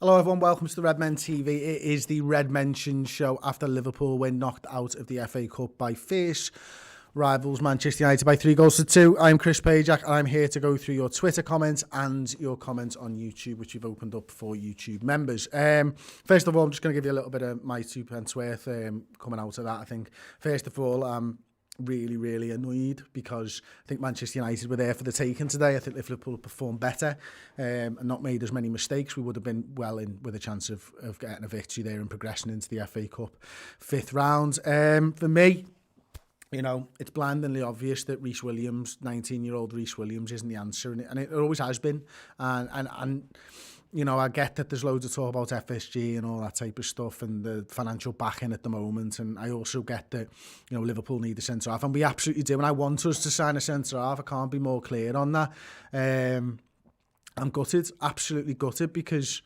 Hello everyone, welcome to the Redmen TV. It is the Red Mention show after Liverpool were knocked out of the FA Cup by fierce rivals Manchester United by 3-2. I'm Chris Pajak and I'm here to go through your Twitter comments and your comments on YouTube, which we've opened up for YouTube members. First of all, I'm just going to give you a little bit of my 2 pence worth coming out of that. I think, first of all, really annoyed because I think Manchester United were there for the taking today. I think if Liverpool performed better and not made as many mistakes, we would have been well in with a chance of getting a victory there and progressing into the FA Cup 5th round. For me, you know, it's blindingly obvious that Reece Williams, 19-year-old Reece Williams, isn't the answer, and it always has been. And you know, I get that there's loads of talk about FSG and all that type of stuff and the financial backing at the moment. And I also get that, you know, Liverpool need a centre-half. And we absolutely do. And I want us to sign a centre-half. I can't be more clear on that. I'm gutted, absolutely gutted, because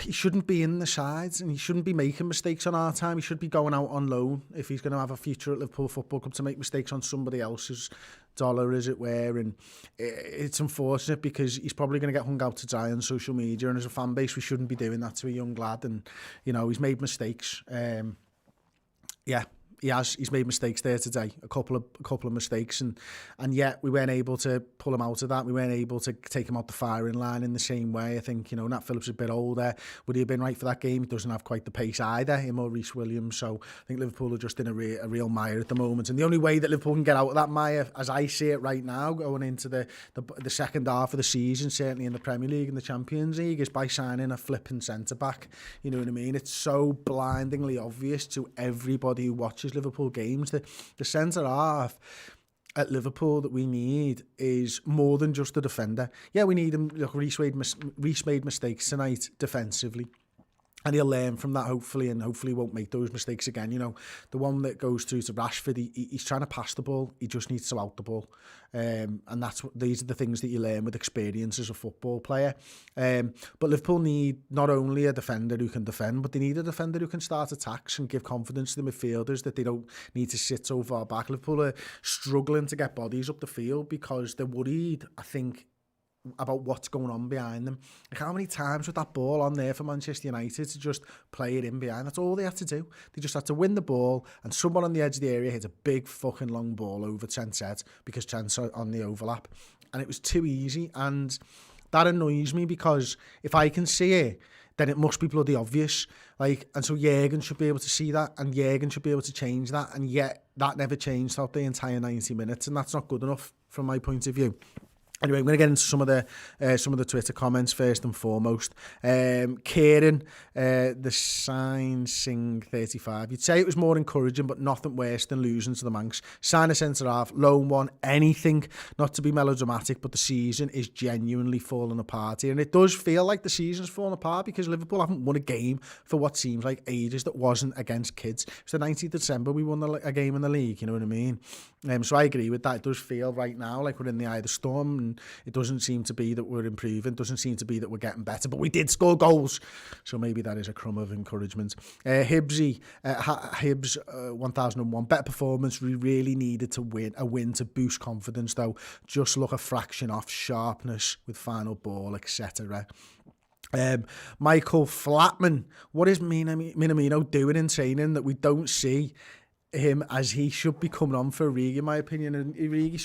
he shouldn't be in the sides and he shouldn't be making mistakes on our time. He should be going out on loan if he's going to have a future at Liverpool Football Club, to make mistakes on somebody else's dollar, as it were. And it's unfortunate because he's probably going to get hung out to dry on social media, and as a fan base we shouldn't be doing that to a young lad. And you know, he's made mistakes. He's made mistakes there today, a couple of mistakes, and yet we weren't able to pull him out of that. We weren't able to take him out the firing line in the same way. I think, you know, Nat Phillips is a bit older. Would he have been right for that game? He doesn't have quite the pace either, him or Reece Williams. So I think Liverpool are just in a real mire at the moment, and the only way that Liverpool can get out of that mire, as I see it right now, going into the second half of the season, certainly in the Premier League and the Champions League, is by signing a flipping centre back. You know what I mean? It's so blindingly obvious to everybody who watches Liverpool games that the centre half at Liverpool that we need is more than just a defender. Yeah, we need him. Look, Reece made mistakes tonight defensively, and he'll learn from that, hopefully, and hopefully won't make those mistakes again. You know, the one that goes through to Rashford, he's trying to pass the ball. He just needs to out the ball. And these are the things that you learn with experience as a football player. But Liverpool need not only a defender who can defend, but they need a defender who can start attacks and give confidence to the midfielders that they don't need to sit so far back. Liverpool are struggling to get bodies up the field because they're worried, I think, about what's going on behind them. Like, how many times with that ball on there for Manchester United to just play it in behind? That's all they had to do. They just had to win the ball, and someone on the edge of the area hit a big fucking long ball over Trent's head because Trent's on the overlap, and it was too easy. And that annoys me because if I can see it, then it must be bloody obvious. Like, and so Jürgen should be able to see that, and Jürgen should be able to change that, and yet that never changed throughout the entire 90 minutes, and that's not good enough from my point of view. Anyway, I'm going to get into some of the Twitter comments first and foremost. Kieran, the sign sing 35. You'd say it was more encouraging, but nothing worse than losing to the Manx. Sign a centre half, loan one, anything. Not to be melodramatic, but the season is genuinely falling apart here, and it does feel like the season's falling apart because Liverpool haven't won a game for what seems like ages that wasn't against kids. It was the 19th of December we won a game in the league. You know what I mean? So I agree with that. It does feel right now like we're in the eye of the storm, and it doesn't seem to be that we're improving. It doesn't seem to be that we're getting better, but we did score goals, so maybe that is a crumb of encouragement. Hibbs 1001, better performance. We really needed to win to boost confidence, though. Just look a fraction off sharpness with final ball, etc. Michael Flatman, what is Minamino doing in training that we don't see him as he should be coming on for Origi, in my opinion? And Origi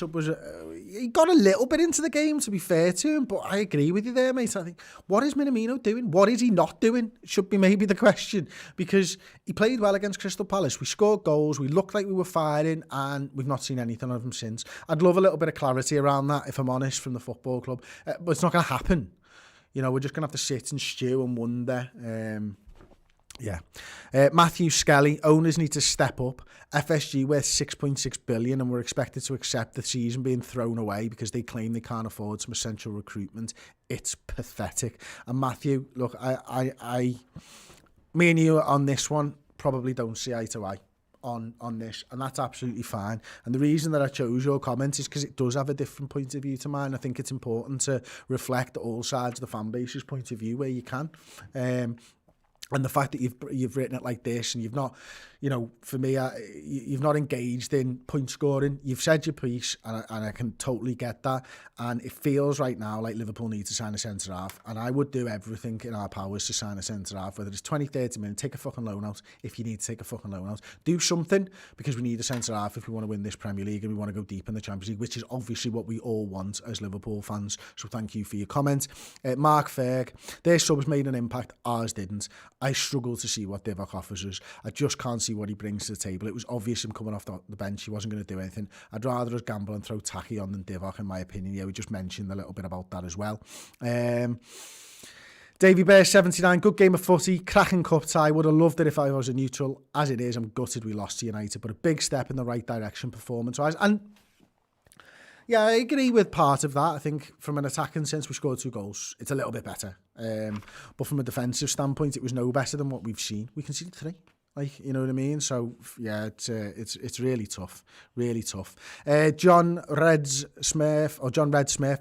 he got a little bit into the game, to be fair to him, but I agree with you there, mate. I think, what is Minamino doing? What is he not doing? Should be maybe the question, because he played well against Crystal Palace. We scored goals, we looked like we were firing, and we've not seen anything of him since. I'd love a little bit of clarity around that, if I'm honest, from the football club, but it's not going to happen. You know, we're just going to have to sit and stew and wonder. Matthew Skelly, owners need to step up. FSG worth 6.6 billion and we're expected to accept the season being thrown away because they claim they can't afford some essential recruitment. It's pathetic. And Matthew, look, me and you on this one probably don't see eye to eye on this, and that's absolutely fine. And the reason that I chose your comment is because it does have a different point of view to mine. I think it's important to reflect all sides of the fan base's point of view where you can. And the fact that you've written it like this, and you've not, for me, you've not engaged in point scoring. You've said your piece, and I can totally get that. And it feels right now like Liverpool need to sign a centre half, and I would do everything in our powers to sign a centre half. Whether it's 20, 30 minutes, take a fucking loan out if you need to take a fucking loan out. Do something, because we need a centre half if we want to win this Premier League and we want to go deep in the Champions League, which is obviously what we all want as Liverpool fans. So thank you for your comment, Mark Ferg. Their subs made an impact, ours didn't. I struggle to see what Divock offers us. I just can't see what he brings to the table. It was obvious him coming off the bench. He wasn't going to do anything. I'd rather us gamble and throw Taki on than Divock, in my opinion. Yeah, we just mentioned a little bit about that as well. Davy Bear 79, good game of footy, cracking cup tie. Would have loved it if I was a neutral. As it is, I'm gutted we lost to United, but a big step in the right direction performance-wise. And yeah, I agree with part of that. I think from an attacking sense, we scored 2 goals. It's a little bit better. But from a defensive standpoint, it was no better than what we've seen. We conceded 3. Like, you know what I mean? So yeah, it's really tough, really tough. John Red Smith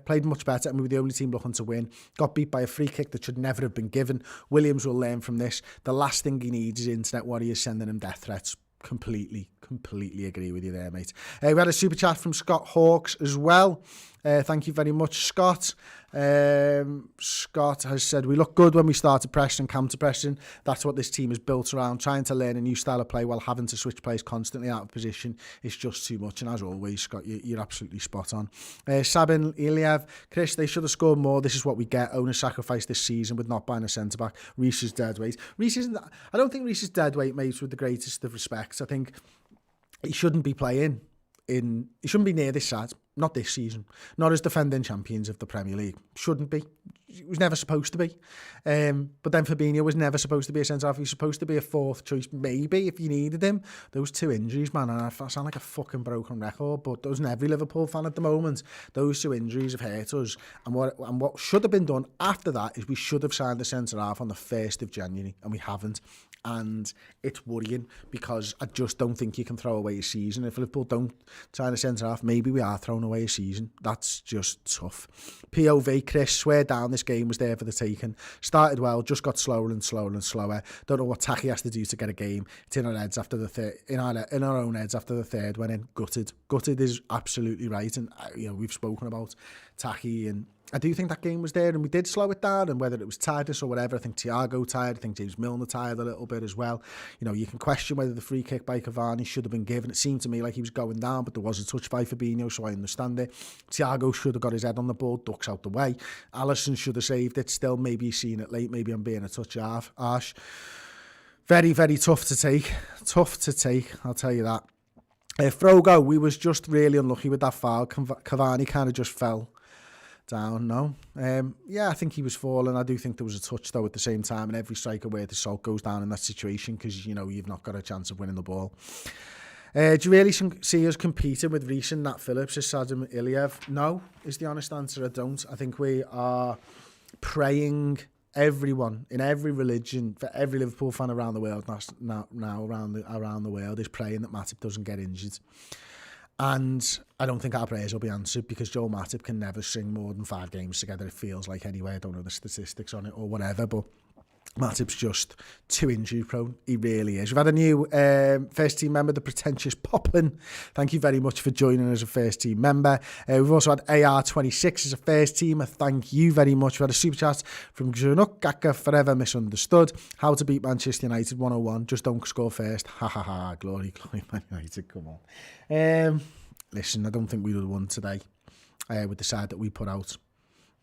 played much better, and we were the only team looking to win. Got beat by a free kick that should never have been given. Williams will learn from this. The last thing he needs is internet warriors sending him death threats. Completely agree with you there, mate. We had a super chat from Scott Hawks as well. Thank you very much, Scott. Scott has said, we look good when we started pressing and counter-pressing. That's what this team is built around. Trying to learn a new style of play while having to switch players constantly out of position is just too much. And as always, Scott, you're absolutely spot on. Sabin Iliev, Chris, they should have scored more. This is what we get. Owner sacrifice this season with not buying a centre-back. Reece is dead weight. I don't think Reece is dead weight, mate, with the greatest of respects. I think he shouldn't be playing he shouldn't be near this side. Not this season. Not as defending champions of the Premier League. Shouldn't be. He was never supposed to be. But then Fabinho was never supposed to be a centre-half. He was supposed to be a 4th choice, maybe, if you needed him. Those 2 injuries, man, and I sound like a fucking broken record, but those and every Liverpool fan at the moment, those 2 injuries have hurt us. And what should have been done after that is we should have signed the centre-half on the 1st of January, and we haven't. And it's worrying, because I just don't think you can throw away a season. If Liverpool don't sign a centre-half, maybe we are throwing away a season. That's just tough. POV, Chris, swear down this game was there for the taking. Started well, just got slower and slower and slower. Don't know what Taki has to do to get a game. It's in our heads after the third, in our own heads after the third went in. Gutted is absolutely right. And we've spoken about Taki, and I do think that game was there, and we did slow it down, and whether it was tiredness or whatever, I think Thiago tired, I think James Milner tired a little bit as well. You can question whether the free kick by Cavani should have been given. It seemed to me like he was going down, but there was a touch by Fabinho, so I understand it. Thiago should have got his head on the ball, ducks out the way. Alisson should have saved it. Still, maybe he's seen it late, maybe I'm being a touch harsh. Very, very tough to take. I'll tell you that. Frogo, we was just really unlucky with that foul. Cavani kind of just fell down, no. I think he was falling. I do think there was a touch, though, at the same time, and every striker worth his salt goes down in that situation, because, you've not got a chance of winning the ball. Do you really see us competing with Reece and Nat Phillips as Sadim Iliev? No, is the honest answer. I don't. I think we are praying, everyone, in every religion, for every Liverpool fan around the world now around the world is praying that Matip doesn't get injured. And I don't think our prayers will be answered, because Joel Matip can never string more than 5 games together, it feels like, anyway. I don't know the statistics on it or whatever, but Matip's just too injury prone. He really is. We've had a new first team member, the pretentious Poplin. Thank you very much for joining as a first team member. We've also had AR26 as a first teamer. Thank you very much. We had a super chat from Gzunuk Gaka, forever misunderstood. How to beat Manchester United 101. Just don't score first. Ha ha ha. Glory, Man United. Come on. Listen, I don't think we would have won today with the side that we put out.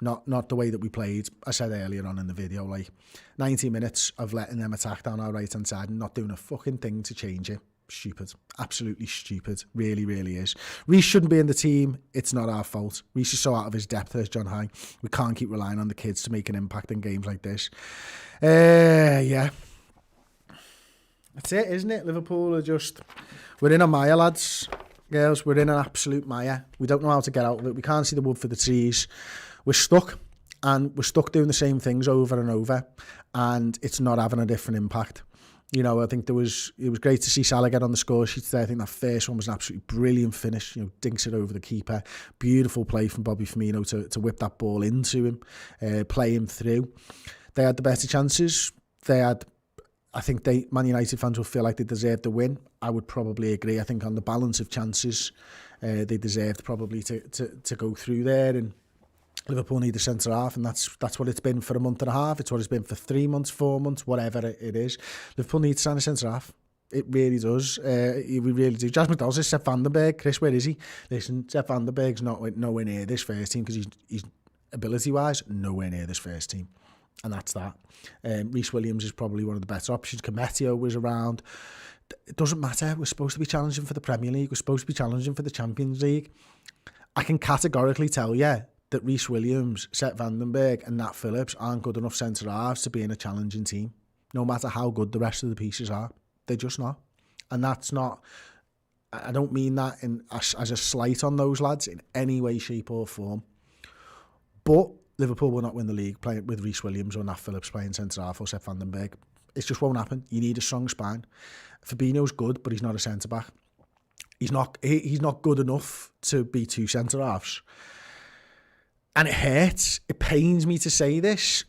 Not the way that we played. I said earlier on in the video, like 90 minutes of letting them attack down our right hand side and not doing a fucking thing to change it. Stupid. Absolutely stupid. Really, really is. Reece shouldn't be in the team. It's not our fault. Reece is so out of his depth, as John High. We can't keep relying on the kids to make an impact in games like this. Yeah. That's it, isn't it? Liverpool are just... We're in a mire, lads. Girls, we're in an absolute mire. We don't know how to get out of it. We can't see the wood for the trees. We're stuck, and we're stuck doing the same things over and over, and it's not having a different impact. I think it was great to see Salah get on the score sheet today. I think that first one was an absolutely brilliant finish. Dinks it over the keeper. Beautiful play from Bobby Firmino to whip that ball into him, play him through. They had the better chances. They had I think Man United fans will feel like they deserve the win. I would probably agree. I think on the balance of chances, they deserved probably to go through there, and Liverpool need a centre-half, and that's what it's been for a month and a half. It's what it's been for 3 months, 4 months, whatever it is. Liverpool needs to sign a centre-half. It really does. We really do. Jas McDowell says Sepp van den Berg. Chris, where is he? Listen, Sepp van den Berg's nowhere near this first team because he's ability-wise nowhere near this first team. And that's that. Reece Williams is probably one of the better options. Cometio was around. It doesn't matter. We're supposed to be challenging for the Premier League. We're supposed to be challenging for the Champions League. I can categorically tell you that Reece Williams, Sepp van den Berg and Nat Phillips aren't good enough centre-halves to be in a challenging team, no matter how good the rest of the pieces are. They're just not. And that's not... I don't mean that as a slight on those lads in any way, shape or form. But Liverpool will not win the league playing with Reece Williams or Nat Phillips playing centre-half or Sepp van den Berg. It just won't happen. You need a strong spine. Fabinho's good, but he's not a centre-back. He's not good enough to be two centre-halves. And it hurts. It pains me to say this.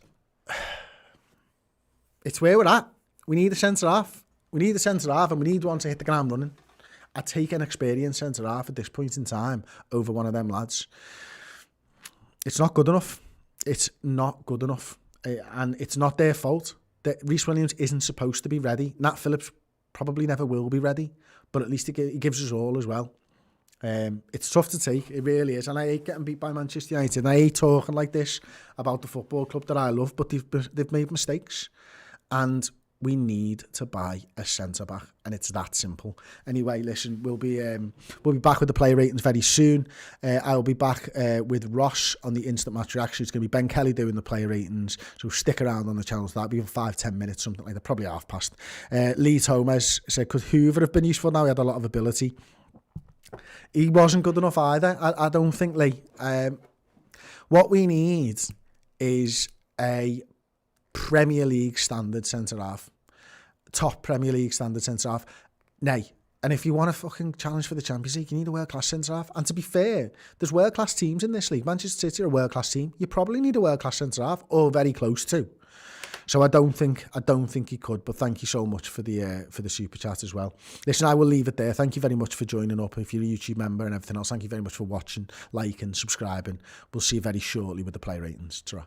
It's where we're at. We need a centre-half. We need a centre-half and we need one to hit the ground running. I'd take an experienced centre-half at this point in time over one of them lads. It's not good enough. It's not good enough. And it's not their fault. Reece Williams isn't supposed to be ready. Nat Phillips probably never will be ready, but at least he gives us all as well. It's tough to take, it really is, and I hate getting beat by Manchester United, and I hate talking like this about the football club that I love, but they've made mistakes, and we need to buy a centre-back, and it's that simple. Anyway, listen, we'll be back with the player ratings very soon. I'll be back with Ross on the Instant Match Reaction. It's going to be Ben Kelly doing the player ratings, so stick around on the channel for that. It'll be in 5-10 minutes, something like that, probably half past. Lee Thomas said, could Hoover have been useful now? He had a lot of ability. He wasn't good enough either, I don't think, Lee. What we need is a Premier League standard centre-half. Top Premier League standard centre-half. Nay. And if you want to fucking challenge for the Champions League, you need a world-class centre-half. And to be fair, there's world-class teams in this league. Manchester City are a world-class team. You probably need a world-class centre-half, or very close to. So I don't think he could, but thank you so much for the super chat as well. Listen, I will leave it there. Thank you very much for joining up. If you're a YouTube member and everything else, thank you very much for watching, liking, subscribing. We'll see you very shortly with the player ratings. Ta-ra.